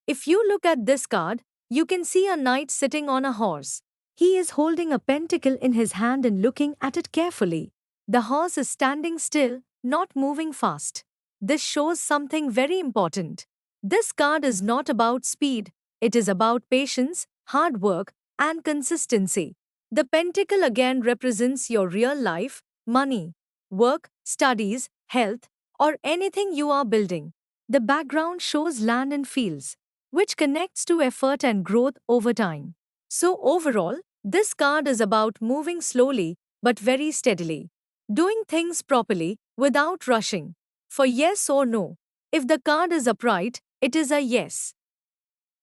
If you look at this card, you can see a knight sitting on a horse. He is holding a pentacle in his hand and looking at it carefully. The horse is standing still, not moving fast. This shows something very important. This card is not about speed, it is about patience, hard work, and consistency. The pentacle again represents your real life, money, work, studies, health, or anything you are building. The background shows land and fields, which connects to effort and growth over time. So, overall, this card is about moving slowly but very steadily, doing things properly without rushing. For yes or no, if the card is upright, it is a yes.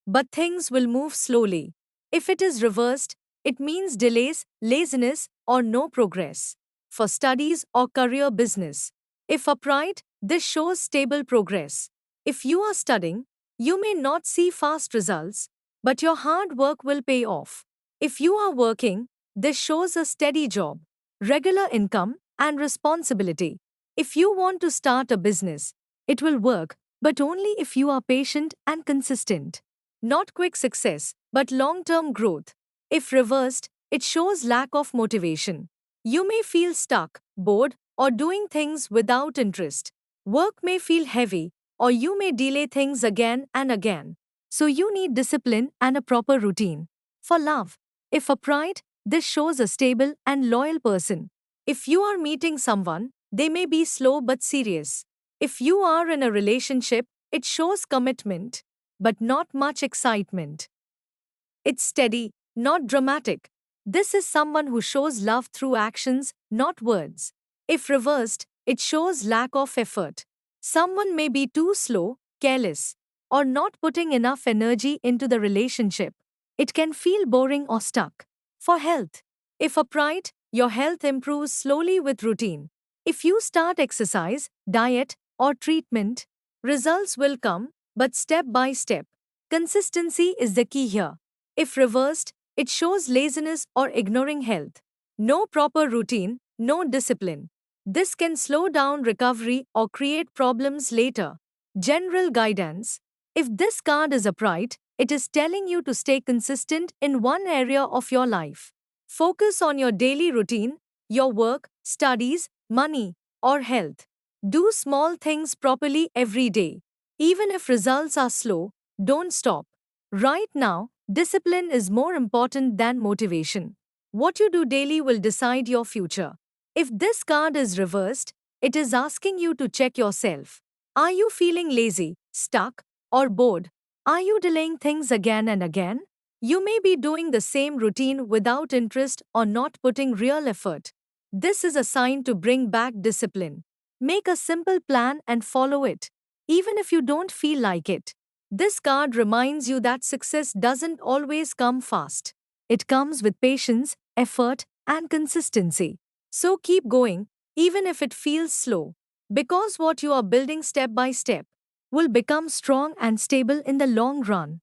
But things will move slowly. If it is reversed, it means delays, laziness, or no progress. For studies or career business, if upright, this shows stable progress. If you are studying, you may not see fast results, but your hard work will pay off. If you are working, this shows a steady job, regular income, and responsibility. If you want to start a business, it will work, but only if you are patient and consistent. Not quick success, but long term growth. If reversed, it shows lack of motivation. You may feel stuck, bored, or doing things without interest. Work may feel heavy, or you may delay things again and again. So you need discipline and a proper routine. For love, if upright, this shows a stable and loyal person. If you are meeting someone, they may be slow but serious. If you are in a relationship, it shows commitment but not much excitement. It's steady, not dramatic. This is someone who shows love through actions, not words. If reversed, it shows lack of effort. Someone may be too slow, careless, or not putting enough energy into the relationship. It can feel boring or stuck. For health, if upright, your health improves slowly with routine. If you start exercise, diet, or treatment, results will come, but step by step. Consistency is the key here. If reversed, it shows laziness or ignoring health. No proper routine, no discipline. This can slow down recovery or create problems later. General guidance. If this card is upright, it is telling you to stay consistent in one area of your life. Focus on your daily routine, your work, studies, money, or health. Do small things properly every day. Even if results are slow, don't stop. Right now, discipline is more important than motivation. What you do daily will decide your future. If this card is reversed, it is asking you to check yourself. Are you feeling lazy, stuck, or bored? Are you delaying things again and again? You may be doing the same routine without interest or not putting real effort. This is a sign to bring back discipline. Make a simple plan and follow it, even if you don't feel like it. This card reminds you that success doesn't always come fast. It comes with patience, effort, and consistency. So keep going, even if it feels slow. Because what you are building step by step will become strong and stable in the long run.